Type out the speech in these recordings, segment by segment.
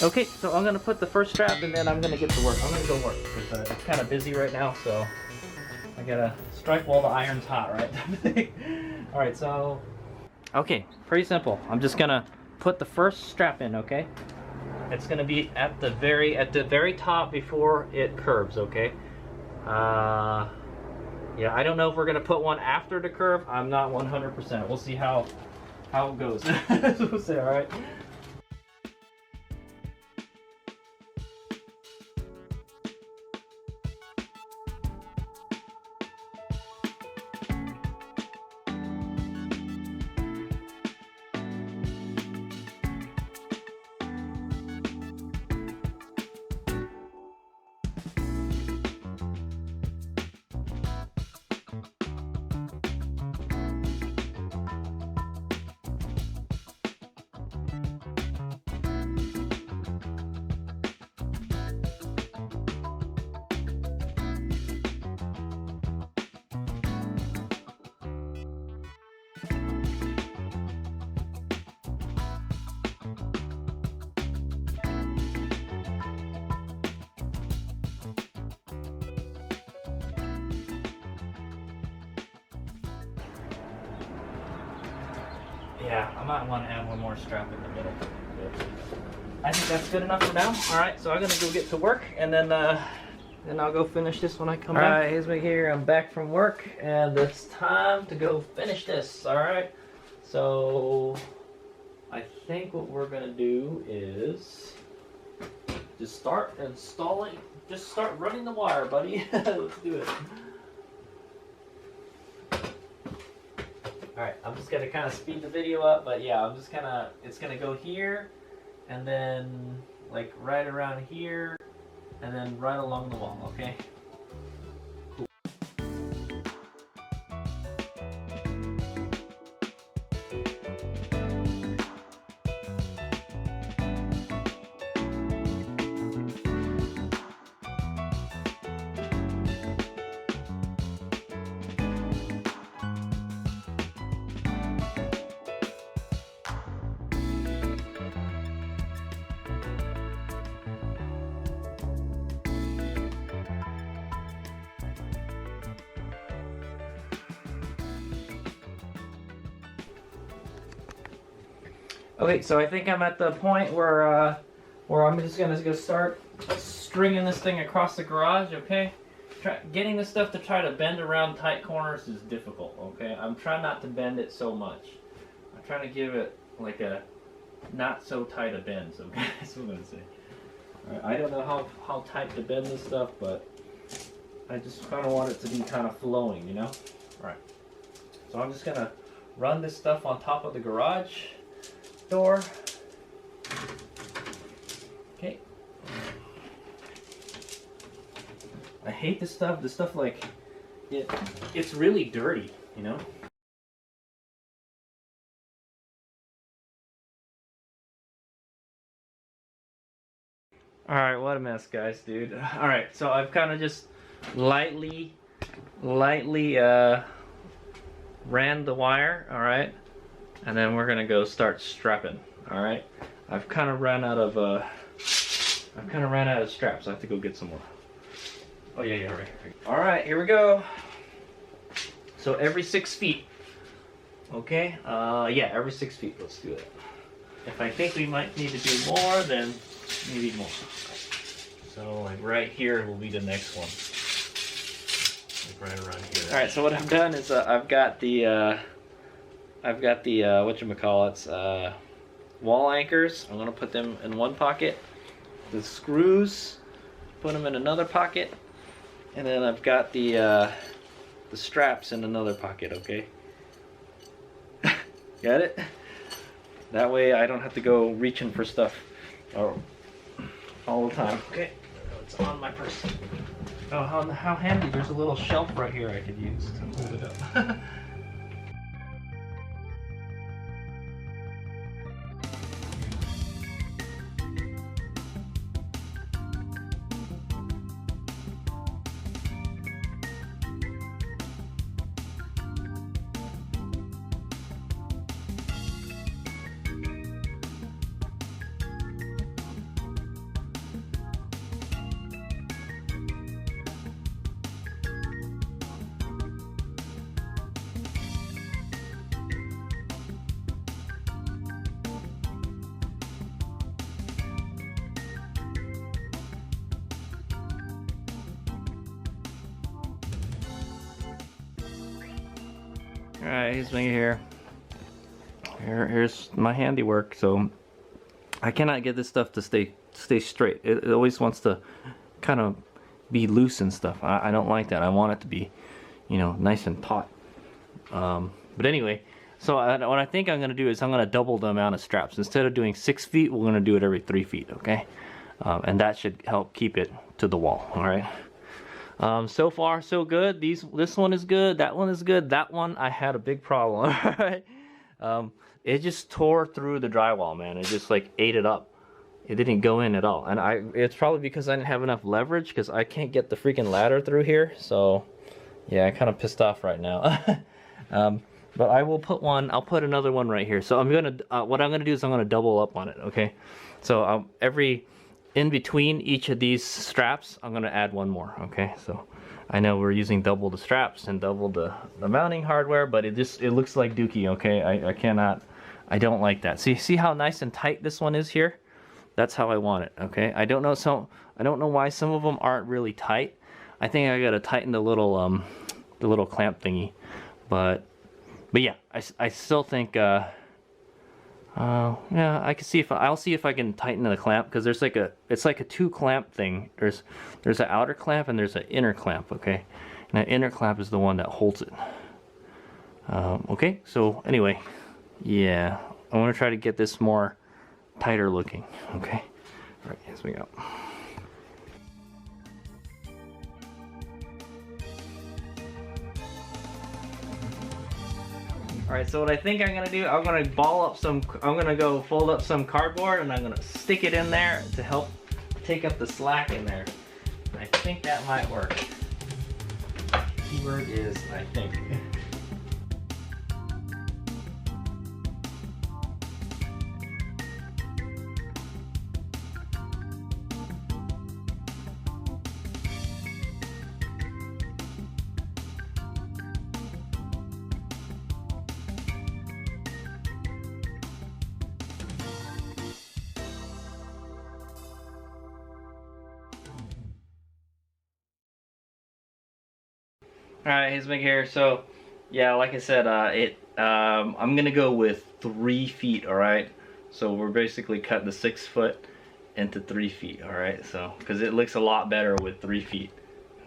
Okay, so I'm gonna put the first strap and then I'm gonna get to work. I'm gonna go work because it's kind of busy right now, so I gotta strike while the iron's hot, right? All right, so okay, pretty simple. I'm just gonna put the first strap in, okay? It's gonna be at the very top before it curves, okay? Yeah, I don't know if we're gonna put one after the curve. I'm not 100%. We'll see how it goes. We'll see, all right? Yeah, I might want to add one more strap in the middle. I think that's good enough for now. All right, so I'm gonna go get to work, and then I'll go finish this when I come back. All right, HadesOmega here. I'm back from work, and it's time to go finish this. All right, so I think what we're gonna do is just start installing. Just start running the wire, buddy. Let's do it. Alright, I'm just gonna kind of speed the video up, but yeah, it's gonna go here, and then like right around here, and then right along the wall, okay? Cool. Okay, so I think I'm at the point where I'm just gonna go start stringing this thing across the garage. Okay, getting this stuff to try to bend around tight corners is difficult. Okay, I'm trying not to bend it so much. I'm trying to give it like a not so tight a bend. Okay, that's what I'm gonna say. All right, I don't know how tight to bend this stuff, but I just kind of want it to be kind of flowing, you know. All right, so I'm just gonna run this stuff on top of the garage door. Okay. I hate this stuff. This stuff, like, it's really dirty, you know? Alright, what a mess, guys, dude. Alright, so I've kind of just lightly ran the wire, alright? And then we're gonna go start strapping. All right. I've kind of ran out of straps. I have to go get some more. Oh yeah, right. All right, here we go. So every 6 feet. Okay. Yeah, every 6 feet. Let's do it. If I think we might need to do more, then maybe more. So like right here will be the next one. Like right around here. All right. So what I've done is I've got the whatchamacallits, wall anchors. I'm gonna put them in one pocket. The screws, put them in another pocket, and then I've got the straps in another pocket. Okay, got it? That way I don't have to go reaching for stuff all the time. Okay, it's on my purse. Oh, how handy! There's a little shelf right here I could use to hold it up. Alright, here's me here. Here's my handiwork. So I cannot get this stuff to stay straight. It always wants to kind of be loose and stuff. I don't like that. I want it to be, you know, nice and taut. But anyway, so what I think I'm going to do is I'm going to double the amount of straps. Instead of doing 6 feet, we're going to do it every 3 feet, okay? And that should help keep it to the wall, all right? So far, so good. This one is good. That one is good. That one, I had a big problem, all right? It just tore through the drywall, man. It just like ate it up. It didn't go in at all. And it's probably because I didn't have enough leverage, because I can't get the freaking ladder through here. So, yeah, I'm kind of pissed off right now. But I will put one, I'll put another one right here. So I'm gonna, what I'm gonna do is I'm gonna double up on it, okay? So in between each of these straps, I'm gonna add one more, okay? So I know we're using double the straps and double the mounting hardware, but it looks like dookie, okay? I don't like that. See how nice and tight this one is here? That's how I want it, okay? I don't know why some of them aren't really tight. I think I gotta tighten the little clamp thingy, but yeah, I still think yeah, I can see I'll see if I can tighten the clamp, because there's like it's like a 2 clamp thing. There's an outer clamp and there's an inner clamp, okay? And that inner clamp is the one that holds it. Okay, so anyway, yeah, I want to try to get this more tighter looking, okay? All right, here we go. Alright, so what I think I'm gonna do, I'm gonna go fold up some cardboard, and I'm gonna stick it in there to help take up the slack in there. I think that might work. Keyword is, I think. Alright, HadesOmega here. So, yeah, like I said, I'm gonna go with 3 feet, alright? So we're basically cut the 6 foot into 3 feet, alright? So, because it looks a lot better with 3 feet,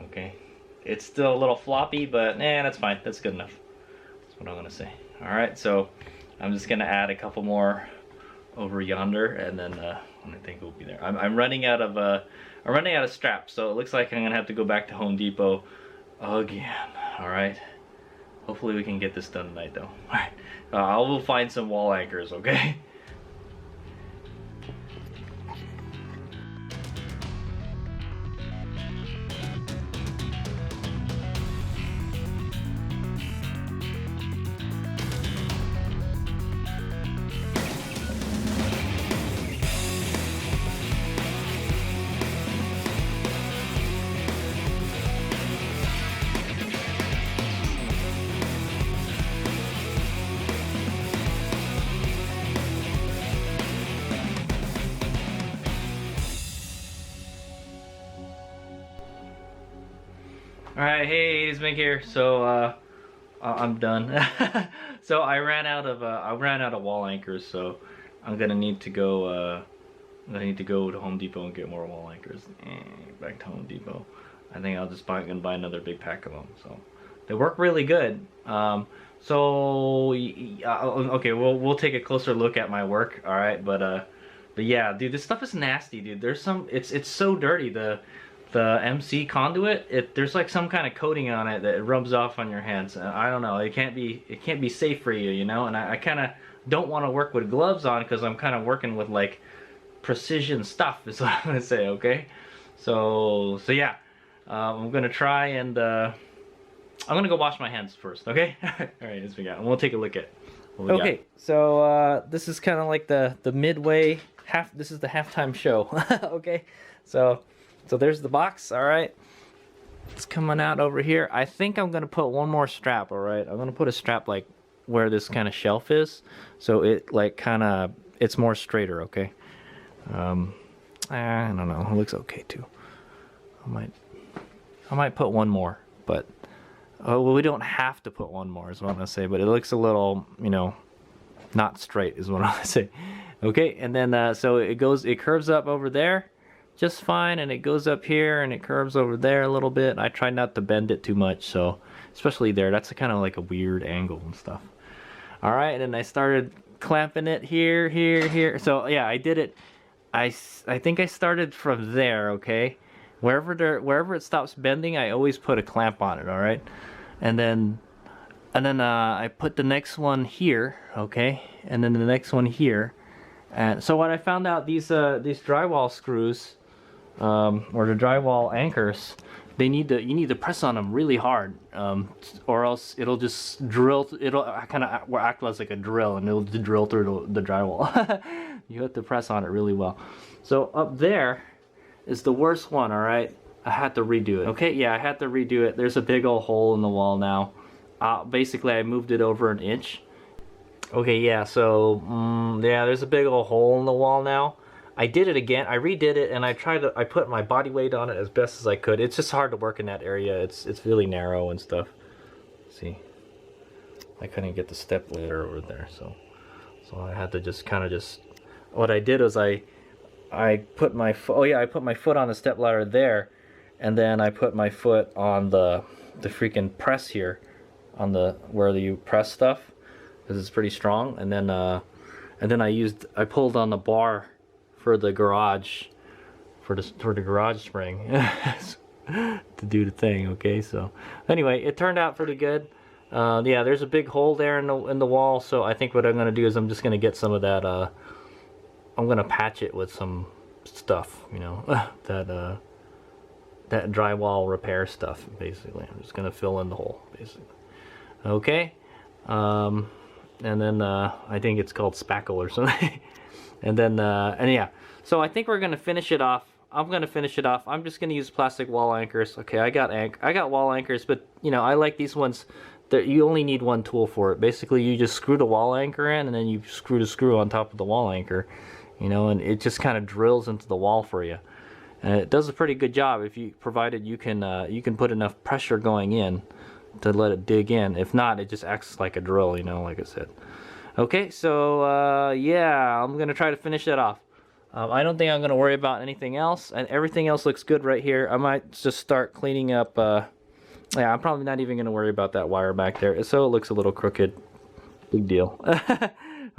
okay? It's still a little floppy, but that's fine. That's good enough. That's what I'm gonna say. Alright, so I'm just gonna add a couple more over yonder, and then I think we'll be there. I'm running out of straps, so it looks like I'm gonna have to go back to Home Depot again. All right, hopefully we can get this done tonight, though. All right, I will find some wall anchors, okay? Alright, hey, HadesOmega here. So I'm done. So I ran out of wall anchors, so I'm gonna need to go to Home Depot and get more wall anchors. Back to Home Depot. I think I'll just buy another big pack of them. So they work really good. Okay, we'll take a closer look at my work. All right, but yeah, dude, this stuff is nasty, dude. It's so dirty. The MC conduit, there's like some kind of coating on it that rubs off on your hands. I don't know. It can't be safe for you, you know. And I kind of don't want to work with gloves on, because I'm kind of working with like precision stuff. Is what I'm gonna say. Okay. So yeah, I'm gonna try and I'm gonna go wash my hands first. Okay. All right, let's begin. And we'll take a look at what we got. So this is kind of like the midway half. This is the halftime show. Okay. So there's the box, all right? It's coming out over here. I think I'm gonna put one more strap, all right? I'm gonna put a strap like where this kind of shelf is, so it like it's more straighter, okay? I don't know, it looks okay too. I might put one more, but Oh, well, we don't have to put one more is what I'm gonna say, but it looks a little, you know, not straight is what I'm gonna say. Okay, and then so it curves up over there just fine, and it goes up here and it curves over there a little bit. I try not to bend it too much, so especially there, that's kind of like a weird angle and stuff. All right, and then I started clamping it here, here, here. So yeah, I did it. I think I started from there. Okay, wherever it stops bending, I always put a clamp on it. All right, and then I put the next one here. Okay, and then the next one here. And so what I found out, these drywall screws, or the drywall anchors, you need to press on them really hard, or else it'll just drill. It'll kind of act as like a drill, and it'll drill through the drywall. You have to press on it really well. So up there is the worst one. All right, I had to redo it. Okay, yeah, I had to redo it. There's a big old hole in the wall now. Basically, I moved it over an inch. Okay, yeah, so, yeah, there's a big old hole in the wall now. I did it again. I redid it, and I put my body weight on it as best as I could. It's just hard to work in that area. It's really narrow and stuff. See? I couldn't get the step ladder over there, so I had to just what I did was I put my foot on the step ladder there, and then I put my foot on the freaking press here, on the where you press stuff, because it's pretty strong, and then I pulled on the bar for the garage, for the garage spring to do the thing. Okay, so anyway, it turned out pretty good. Yeah, there's a big hole there in the wall, so I think what I'm gonna do is I'm just gonna get some of that. I'm gonna patch it with some stuff, you know, that drywall repair stuff. Basically, I'm just gonna fill in the hole, basically. Okay. And then I think it's called spackle or something. and yeah, so I think we're gonna finish it off. I'm gonna finish it off. I'm just gonna use plastic wall anchors. Okay, I got wall anchors, but you know, I like these ones that you only need one tool for it. Basically, you just screw the wall anchor in, and then you screw the screw on top of the wall anchor, you know, and it just kind of drills into the wall for you. And it does a pretty good job provided you can put enough pressure going in to let it dig in. If not, it just acts like a drill, you know, like I said. Okay, so yeah, I'm gonna try to finish that off. I don't think I'm gonna worry about anything else, and everything else looks good right here. I might just start cleaning up. Yeah, I'm probably not even gonna worry about that wire back there, so it looks a little crooked. Big deal.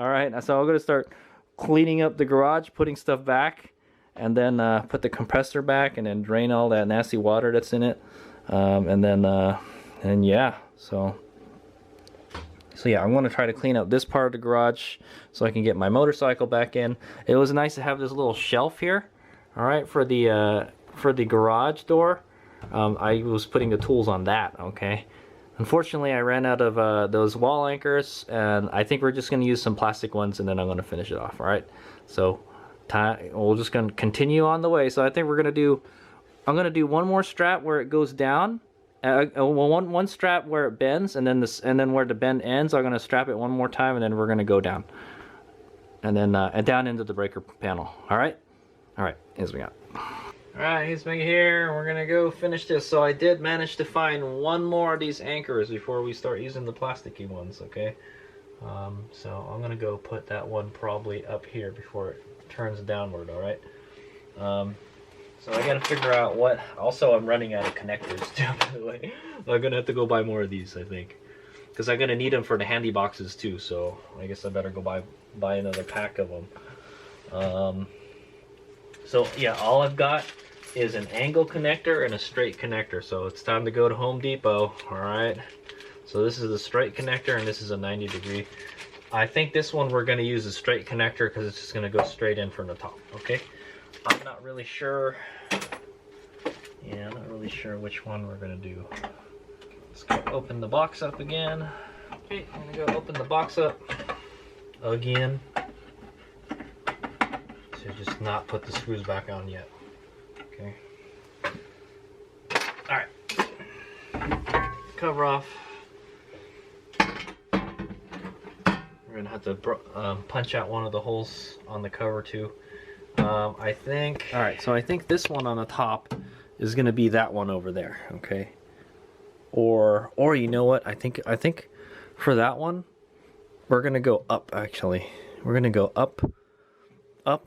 All right, so I'm gonna start cleaning up the garage, putting stuff back, and then put the compressor back, and then drain all that nasty water that's in it, and yeah, so yeah, I'm going to try to clean up this part of the garage so I can get my motorcycle back in. It was nice to have this little shelf here, all right, for the garage door. I was putting the tools on that, okay. Unfortunately, I ran out of those wall anchors, and I think we're just going to use some plastic ones, and then I'm going to finish it off, all right. So we're just going to continue on the way. So I think I'm going to do one more strap where it goes down. One strap where it bends, and then where the bend ends, I'm going to strap it one more time, and then we're going to go down, and then down into the breaker panel. All right, HadesOmega. All right, HadesOmega here. We're gonna go finish this. So I did manage to find one more of these anchors before we start using the plasticky ones. Okay, so I'm gonna go put that one probably up here before it turns downward. All right. So I gotta figure out what. Also, I'm running out of connectors too, by the way. I'm gonna have to go buy more of these, I think, because I'm gonna need them for the handy boxes too. So I guess I better go buy another pack of them. So yeah, all I've got is an angle connector and a straight connector. So it's time to go to Home Depot. All right. So this is a straight connector, and this is a 90-degree. I think this one we're gonna use a straight connector because it's just gonna go straight in from the top. Okay. I'm not really sure. Yeah, I'm not really sure which one we're gonna do. Let's go open the box up again. Okay, I'm gonna go open the box up again. So just not put the screws back on yet. Okay. All right. Cover off. We're gonna have to punch out one of the holes on the cover too. I think. All right, so I think this one on the top is going to be that one over there, okay? or you know what? I think for that one, we're gonna go up. Actually, we're gonna go up,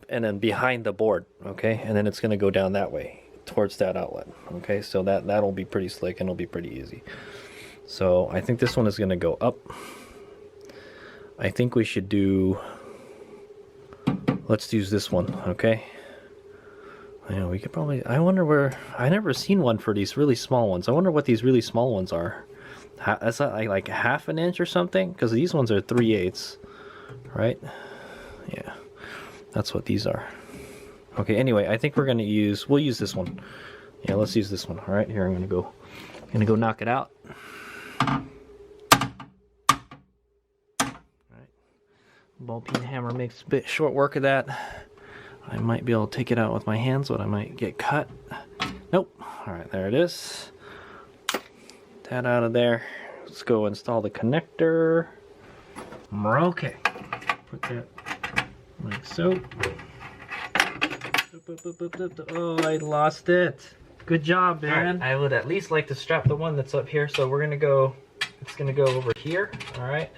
and then behind the board. Okay, and then it's gonna go down that way towards that outlet. Okay, so that'll be pretty slick and it'll be pretty easy. So I think this one is gonna go up. I think we should do. Let's use this one. Okay. Yeah, we could probably. I wonder where. I never seen one for these really small ones. I wonder what these really small ones are. That's like half an inch or something, because these ones are 3/8, right? Yeah, that's what these are. Okay. Anyway, I think we'll use this one. Yeah, let's use this one. All right. Here, I'm gonna go knock it out. All right. Ball peen hammer makes a bit short work of that. I might be able to take it out with my hands, but I might get cut. Nope. All right, there it is. That out of there. Let's go install the connector. Okay. Put that like so. Oh, I lost it. Good job, Darren. Right, I would at least like to strap the one that's up here, so we're gonna go. It's gonna go over here. All right.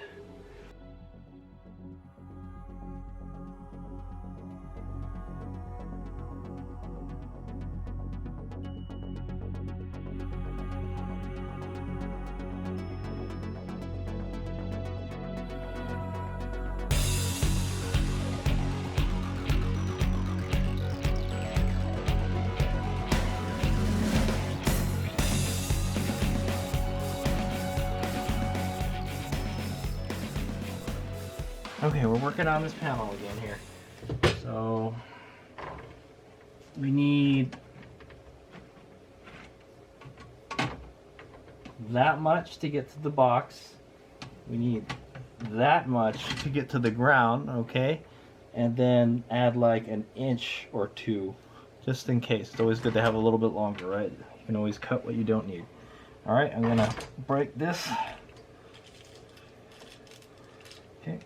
Okay, we're working on this panel again here. So we need that much to get to the box. We need that much to get to the ground, okay? And then add like an inch or two, just in case. It's always good to have a little bit longer, right? You can always cut what you don't need. All right, I'm gonna break this. Okay.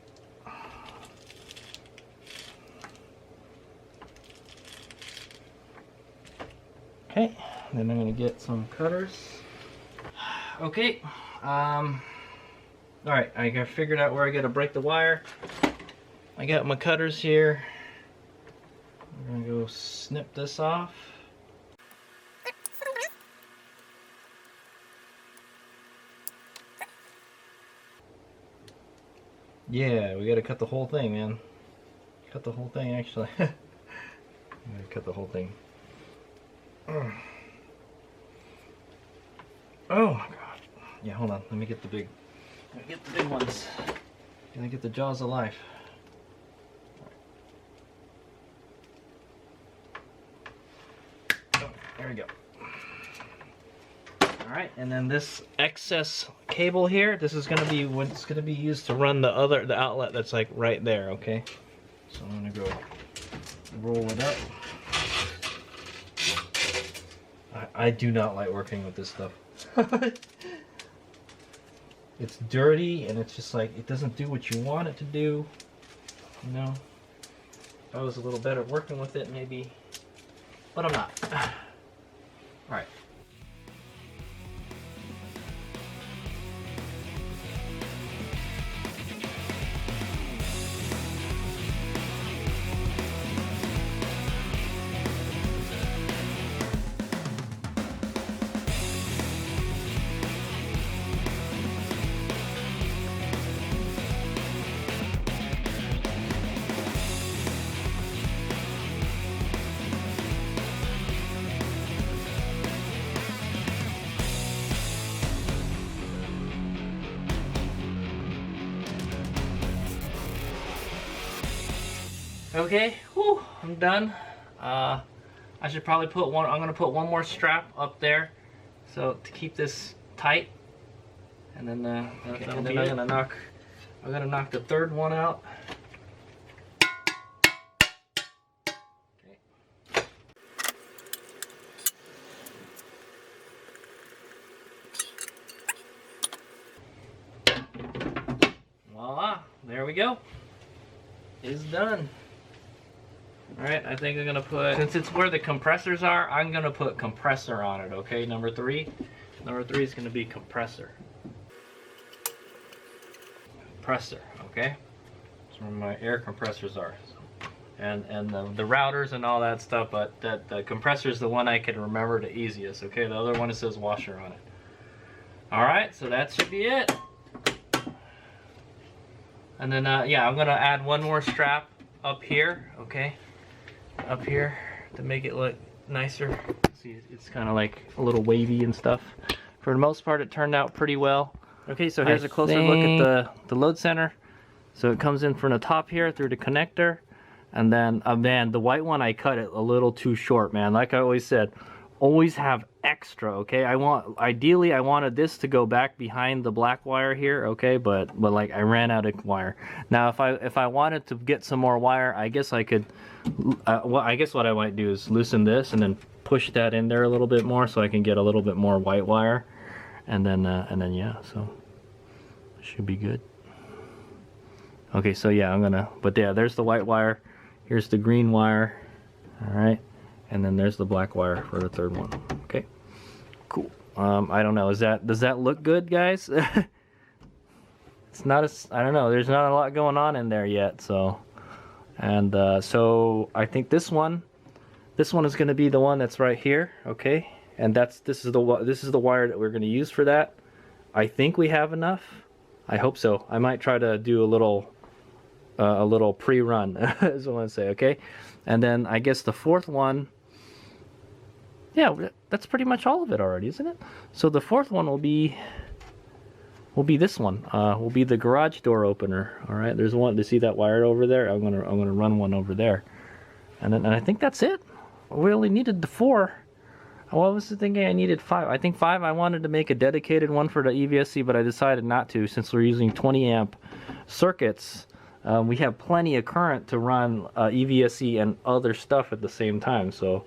Okay, then I'm gonna get some cutters. Okay, all right, I got figured out where I gotta break the wire. I got my cutters here. I'm gonna go snip this off. Yeah, we gotta cut the whole thing, man. Cut the whole thing, actually. I'm gonna cut the whole thing. Oh my god. Yeah, hold on. Let me get the big ones. Gonna get the jaws of life. Oh, there we go. Alright, and then this excess cable here, this is gonna be what's gonna be used to run the outlet that's like right there, okay? So I'm gonna go roll it up. I do not like working with this stuff. It's dirty and it's just like, it doesn't do what you want it to do. You know? If I was a little better working with it, maybe. But I'm not. Alright. Okay, whew, I'm done. I should probably put one. I'm gonna put one more strap up there, so to keep this tight. And then, I'm gonna knock the third one out. Okay. Voila! There we go. It's done. Alright, I think I'm gonna put, since it's where the compressors are, I'm gonna put compressor on it, okay, number 3. Number 3 is going to be compressor. Compressor, okay? That's where my air compressors are. And the routers and all that stuff, but the compressor is the one I can remember the easiest, okay? The other one, it says washer on it. Alright, so that should be it. And then, yeah, I'm going to add one more strap up here, okay? Up here to make it look nicer. See, it's kind of like a little wavy and stuff. For the most part, it turned out pretty well. Okay, so here's a closer look at the load center. So it comes in from the top here through the connector. And then, man, the white one, I cut it a little too short, man. Like I always said, always have extra, okay? Ideally, I wanted this to go back behind the black wire here, okay? But like, I ran out of wire. Now, if I wanted to get some more wire, I guess I could, well, I guess what I might do is loosen this and then push that in there a little bit more so I can get a little bit more white wire. And then yeah, so should be good. Okay, so yeah, but yeah, there's the white wire. Here's the green wire, all right, and then there's the black wire for the third one. Okay, cool. I don't know. Does that look good, guys? It's not I don't know. There's not a lot going on in there yet. So, and so I think this one is going to be the one that's right here. Okay, and this is the wire that we're going to use for that. I think we have enough. I hope so. I might try to do a little pre-run, is what I want to say, okay? And then I guess the fourth one, yeah, that's pretty much all of it already, isn't it? So the fourth one will be this one. Will be the garage door opener. All right, there's one. To see that wire over there? I'm gonna run one over there, and I think that's it. We only needed the 4. What was the thinking? I needed 5. I think 5. I wanted to make a dedicated one for the EVSC, but I decided not to since we're using 20 amp circuits. We have plenty of current to run EVSC and other stuff at the same time. So,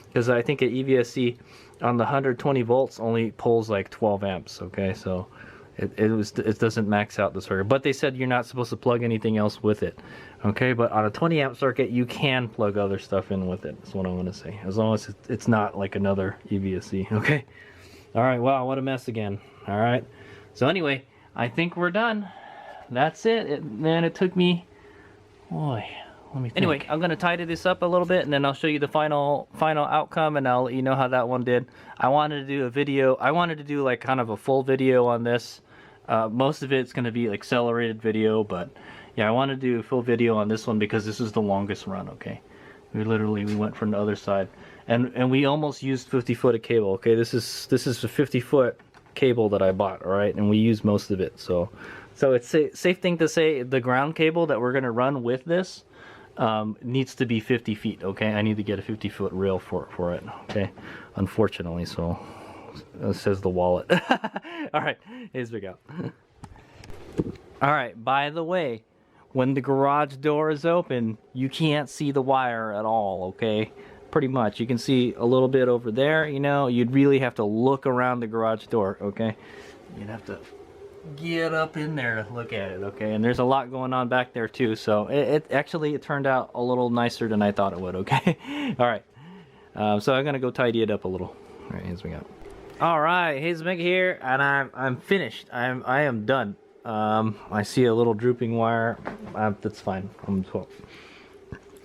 because I think an EVSC on the 120 volts only pulls like 12 amps. Okay, so it doesn't max out the circuit. But they said you're not supposed to plug anything else with it. Okay, but on a 20 amp circuit, you can plug other stuff in with it. That's what I want to say. As long as it's not like another EVSC. Okay. All right. Wow, what a mess again. All right. So anyway, I think we're done. That's it. Man, it took me, boy, let me think. Anyway, I'm gonna tidy this up a little bit and then I'll show you the final outcome and I'll let you know how that one did. I wanted to do a video. I wanted to do like kind of a full video on this. Most of it's gonna be accelerated video, but yeah, I want to do a full video on this one because this is the longest run. Okay, we went from the other side and we almost used 50 foot of cable. Okay, this is a 50 foot cable that I bought. All right, and we used most of it. So it's a safe thing to say the ground cable that we're going to run with this needs to be 50 feet, okay? I need to get a 50 foot reel for it, okay? Unfortunately, so it says the wallet. All right, here's we go. All right, by the way, when the garage door is open, you can't see the wire at all, okay? Pretty much. You can see a little bit over there, you know? You'd really have to look around the garage door, okay? You'd have to get up in there to look at it, okay? And there's a lot going on back there too, so it actually turned out a little nicer than I thought it would, okay? All right, so I'm gonna go tidy it up a little. All right, here's we go. All right, HadesOmega here, and I'm finished. I am done. I see a little drooping wire. That's fine. All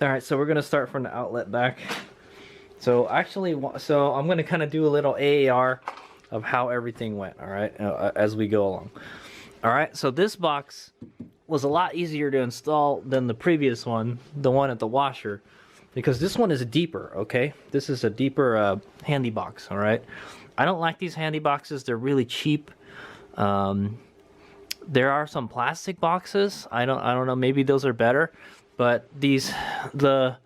right, so we're gonna start from the outlet back. So actually, I'm gonna kind of do a little AAR of how everything went, all right, as we go along. All right, so this box was a lot easier to install than the previous one, the one at the washer, because this one is deeper, okay? This is a deeper handy box, all right? I don't like these handy boxes. They're really cheap. There are some plastic boxes. I don't know, maybe those are better, but the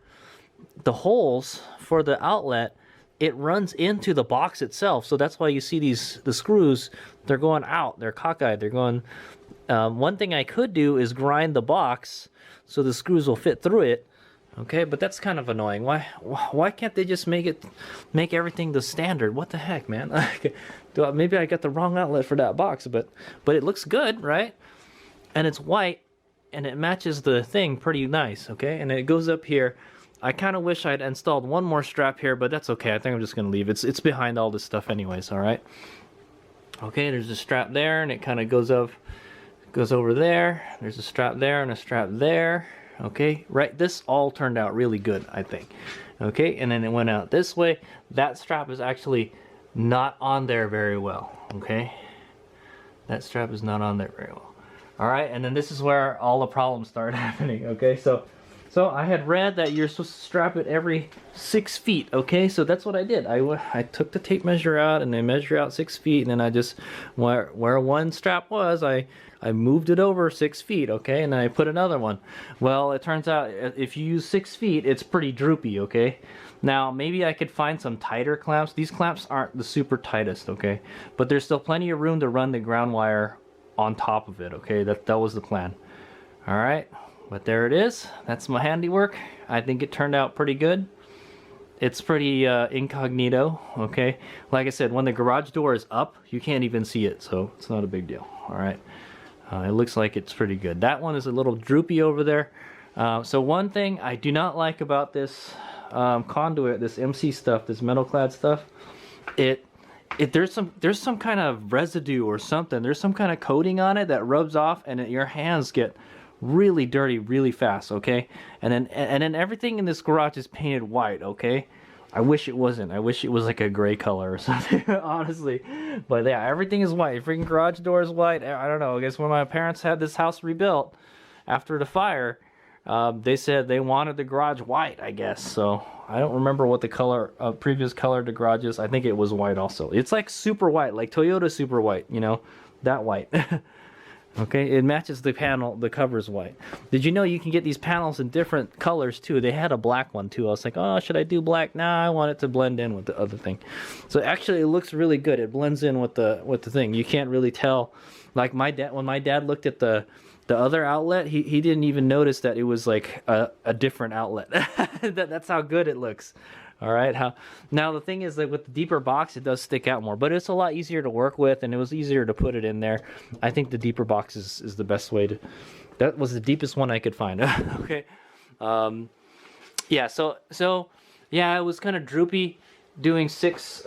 holes for the outlet, it runs into the box itself, so that's why you see the screws, they're going out, they're cockeyed, they're going. One thing I could do is grind the box so the screws will fit through it, okay? But that's kind of annoying. Why can't they just make everything the standard? What the heck, man? Maybe I got the wrong outlet for that box, but it looks good, right? And it's white, and it matches the thing pretty nice, okay? And it goes up here. I kind of wish I'd installed one more strap here, but that's okay. I think I'm just going to leave it. It's behind all this stuff anyways, all right? Okay, there's a strap there, and it kind of goes over there. There's a strap there and a strap there. Okay, right, this all turned out really good, I think. Okay, and then it went out this way. That strap is actually not on there very well. Okay, that strap is not on there very well. All right, and then this is where all the problems start happening. Okay, so I had read that you're supposed to strap it every 6 feet. Okay, so that's what I did. I took the tape measure out and I measured out 6 feet, and then I just where one strap was, I moved it over 6 feet. Okay, and then I put another one. Well, it turns out if you use 6 feet, it's pretty droopy. Okay, now maybe I could find some tighter clamps. These clamps aren't the super tightest. Okay, but there's still plenty of room to run the ground wire on top of it. Okay, that was the plan. All right, but there it is. That's my handiwork. I think it turned out pretty good. It's pretty incognito. Okay, like I said, when the garage door is up, you can't even see it, so it's not a big deal. All right, it looks like it's pretty good. That one is a little droopy over there. So one thing I do not like about this conduit, this MC stuff, this metal clad stuff, there's some kind of residue or something. There's some kind of coating on it that rubs off, and your hands get really dirty really fast. Okay, and then everything in this garage is painted white. Okay, I wish it wasn't. I wish it was like a gray color or something. Honestly, but yeah, everything is white. Freaking garage door is white. I don't know. I guess when my parents had this house rebuilt after the fire, they said they wanted the garage white, I guess. So I don't remember what the color previous color the garage is. I think it was white also. It's like super white, like Toyota super white, you know, that white. Okay, it matches the panel, the cover's white. Did you know you can get these panels in different colors too? They had a black one too. I was like, oh, should I do black? Nah, I want it to blend in with the other thing. So actually it looks really good. It blends in with the thing. You can't really tell. Like when my dad looked at the other outlet, he didn't even notice that it was like a different outlet. That's how good it looks. All right. Now the thing is that with the deeper box, it does stick out more, but it's a lot easier to work with, and it was easier to put it in there. I think the deeper box is the best way to. That was the deepest one I could find. Okay. Yeah. So yeah, it was kind of droopy doing 6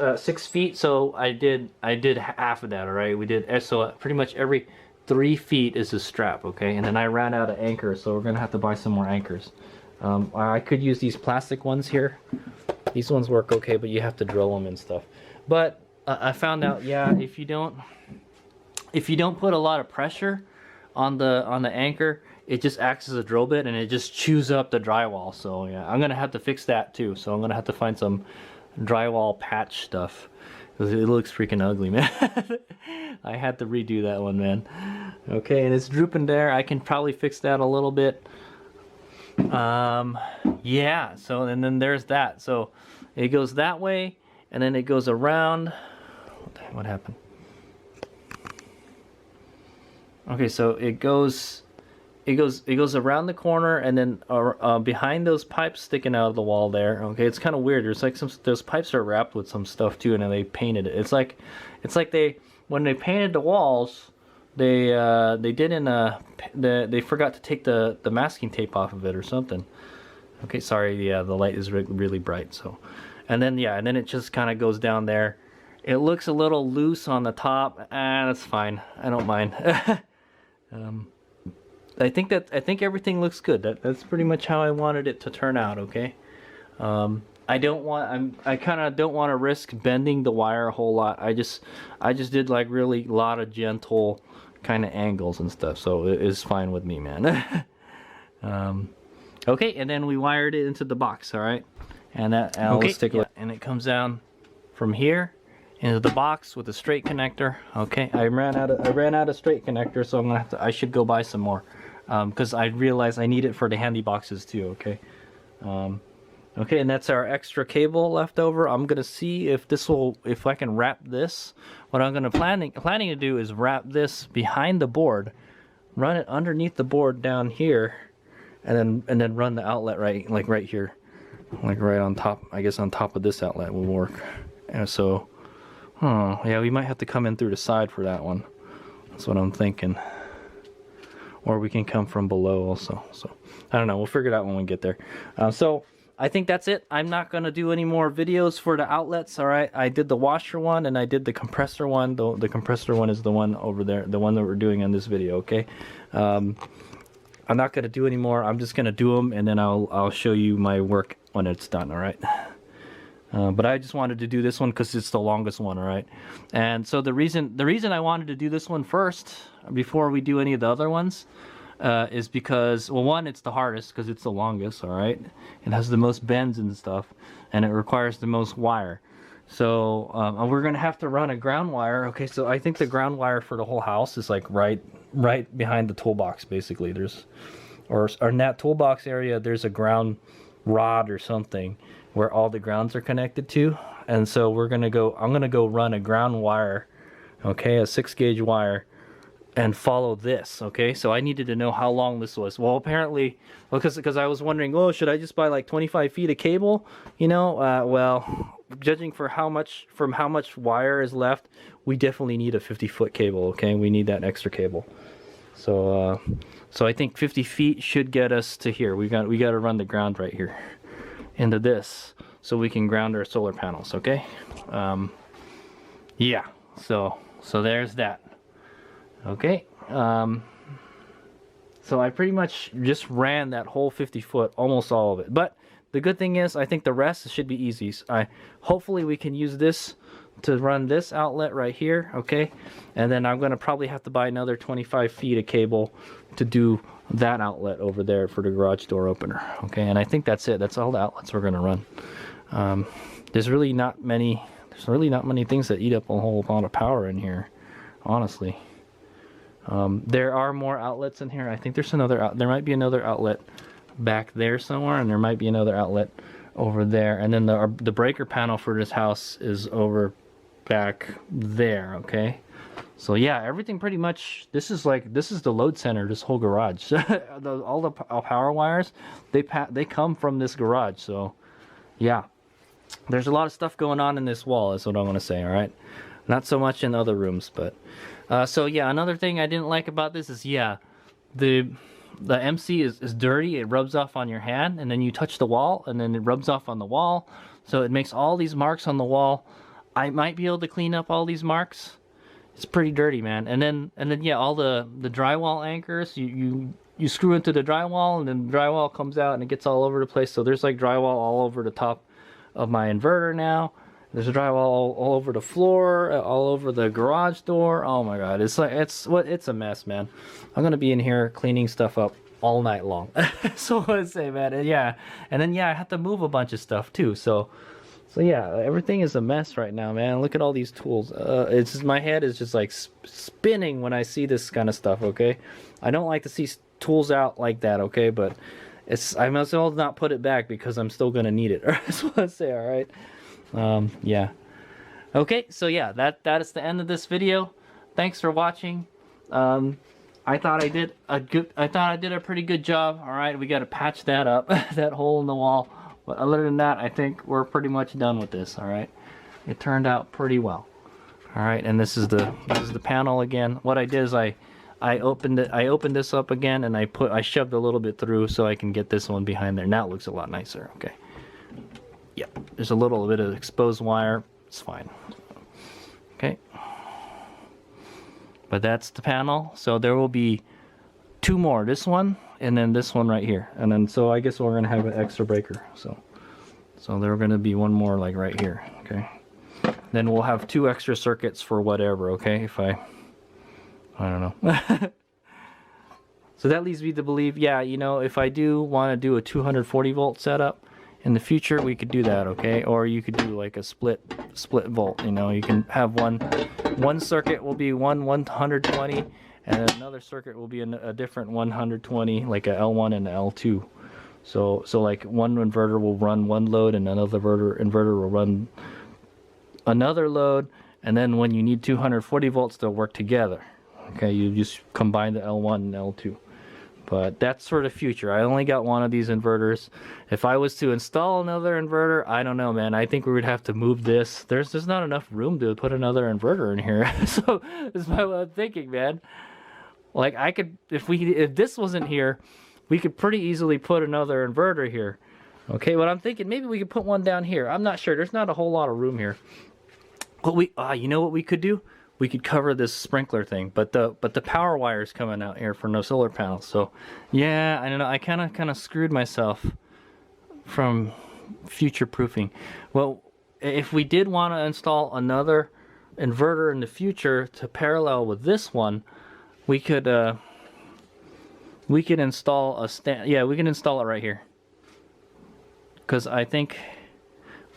feet. So I did half of that. All right. We did so pretty much every 3 feet is a strap. Okay, and then I ran out of anchors, so we're gonna have to buy some more anchors. I could use these plastic ones here. These ones work okay, but you have to drill them and stuff. But I found out, yeah, if you don't put a lot of pressure on the anchor, it just acts as a drill bit and it just chews up the drywall. So yeah, I'm gonna have to fix that too. So I'm gonna have to find some drywall patch stuff because it looks freaking ugly, man. I had to redo that one, man. Okay, and it's drooping there. I can probably fix that a little bit. Yeah, so and then there's that. So it goes that way and then it goes around. What happened? Okay, so it goes around the corner and then behind those pipes sticking out of the wall there. Okay, it's kind of weird. There's like those pipes are wrapped with some stuff too, and then they painted it. It's like when they painted the walls, they forgot to take the masking tape off of it or something. Okay, sorry. Yeah, the light is really bright. So, and then it just kind of goes down there. It looks a little loose on the top. That's fine. I don't mind. I think everything looks good. That's pretty much how I wanted it to turn out. Okay. I kind of don't want to risk bending the wire a whole lot. I just did like really a lot of gentle kind of angles and stuff, so it is fine with me, man. Okay, and then we wired it into the box. All right, and let's take a look. And it comes down from here into the box with a straight connector. Okay, I ran out of straight connector, so I should go buy some more because I realized I need it for the handy boxes too. Okay. Okay, and that's our extra cable left over. I'm gonna see if I can wrap this. What I'm planning to do is wrap this behind the board, run it underneath the board down here, and then run the outlet right here, like right on top. I guess on top of this outlet will work. And so, yeah, we might have to come in through the side for that one. That's what I'm thinking. Or we can come from below also. So I don't know. We'll figure it out when we get there. So I think that's it. I'm not going to do any more videos for the outlets, all right? I did the washer one and I did the compressor one. The compressor one is the one over there, the one that we're doing in this video, okay? I'm not going to do any more. I'm just going to do them and then I'll show you my work when it's done, all right? But I just wanted to do this one because it's the longest one, all right? And so the reason I wanted to do this one first before we do any of the other ones is because, well, one, it's the hardest because it's the longest, all right? It has the most bends and stuff, and it requires the most wire. So we're gonna have to run a ground wire. Okay, so I think the ground wire for the whole house is like right behind the toolbox, basically. Or in that toolbox area, there's a ground rod or something where all the grounds are connected to, and so I'm gonna go run a ground wire, okay, a 6-gauge wire, and follow this. Okay, so I needed to know how long this was. Well, apparently, because I was wondering, oh, should I just buy like 25 feet of cable, you know? Well, judging from how much wire is left, we definitely need a 50-foot cable. Okay, we need that extra cable. So I think 50 feet should get us to here. We got to run the ground right here into this so we can ground our solar panels. Okay, yeah. So there's that. Okay, so I pretty much just ran that whole 50 foot, almost all of it. But the good thing is, I think the rest should be easy. Hopefully we can use this to run this outlet right here, okay? And then I'm gonna probably have to buy another 25 feet of cable to do that outlet over there for the garage door opener, okay? And I think that's it. That's all the outlets we're gonna run. There's really not many things that eat up a whole lot of power in here, honestly. There are more outlets in here. I think there's there might be another outlet back there somewhere, and there might be another outlet over there. And then the breaker panel for this house is over back there, okay? So yeah, everything pretty much, this is the load center, this whole garage. All the power wires, they come from this garage. So yeah, there's a lot of stuff going on in this wall, is what I want to say, all right? Not so much in other rooms, but so yeah, another thing I didn't like about this is, yeah, the MC is dirty. It rubs off on your hand, and then you touch the wall, and then it rubs off on the wall. So it makes all these marks on the wall. I might be able to clean up all these marks. It's pretty dirty, man. And then yeah, all the drywall anchors, you screw into the drywall, and then the drywall comes out and it gets all over the place. So there's like drywall all over the top of my inverter now. There's a drywall all over the floor, all over the garage door. Oh my god, it's a mess, man. I'm gonna be in here cleaning stuff up all night long. So what I say, man. And yeah, and then yeah, I have to move a bunch of stuff too. So yeah, everything is a mess right now, man. Look at all these tools. It's just, my head is just like spinning when I see this kind of stuff. Okay, I don't like to see tools out like that. Okay, but I must as well not put it back because I'm still gonna need it. That's what I say. All right. Yeah. Okay, so yeah, that is the end of this video. Thanks for watching. I thought I did a pretty good job. All right, we got to patch that up, that hole in the wall. But other than that, I think we're pretty much done with this. All right, it turned out pretty well. All right, and this is the panel again. What I did is I opened this up again, and I shoved a little bit through so I can get this one behind there. Now it looks a lot nicer. Okay. Yep, there's a little bit of exposed wire. It's fine. Okay. But that's the panel. So there will be 2 more. This one and then this one right here. And then so I guess we're gonna have an extra breaker. So there are gonna be 1 more like right here. Okay. Then we'll have 2 extra circuits for whatever. Okay. If I don't know. So that leads me to believe, yeah, you know, if I do want to do a 240 volt setup. In the future, we could do that, okay? Or you could do like a split volt. You know, you can have one circuit will be 120, and another circuit will be a different 120, like a L1 and a L2. So like one inverter will run one load, and another inverter will run another load, and then when you need 240 volts, they'll work together. Okay, you just combine the L1 and L2. But that's sort of future. I only got 1 of these inverters. If I was to install another inverter, I don't know, man. I think we would have to move this. There's just not enough room to put another inverter in here. So that's what I'm thinking, man. Like if this wasn't here, we could pretty easily put another inverter here. Okay, what I'm thinking, maybe we could put one down here. I'm not sure. There's not a whole lot of room here. But you know what we could do? We could cover this sprinkler thing, but the power wire is coming out here for no solar panels. So, yeah, I don't know. I kind of screwed myself from future proofing. Well, if we did want to install another inverter in the future to parallel with this one, we could install a stand. Yeah, we can install it right here. Because I think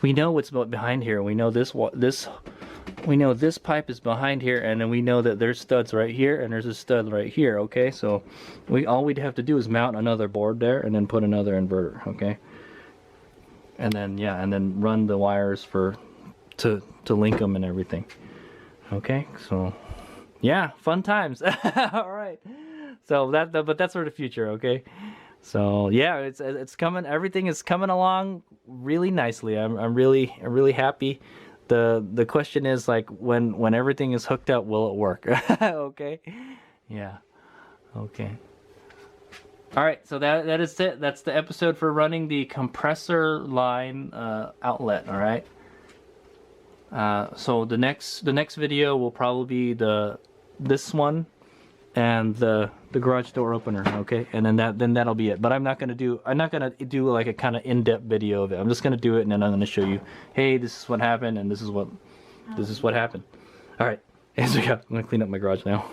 we know what's behind here. We know we know this pipe is behind here, and then we know that there's studs right here and there's a stud right here. Okay, so all we'd have to do is mount another board there and then put another inverter. Okay, and then and then run the wires to link them and everything. Okay, so yeah, fun times. All right, so but that's for the future. Okay. So yeah, it's coming. Everything is coming along really nicely. I'm really happy. The question is, like, when everything is hooked up, will it work? Okay. Yeah. Okay. All right. So that is it. That's the episode for running the compressor line outlet. All right. So the next video will probably be this one and the garage door opener, okay, and then that'll be it. But I'm not gonna do like a kind of in-depth video of it. I'm just gonna do it, and then I'm gonna show you, hey, this is what happened, and this is what happened. All right, here we go. I'm gonna clean up my garage now.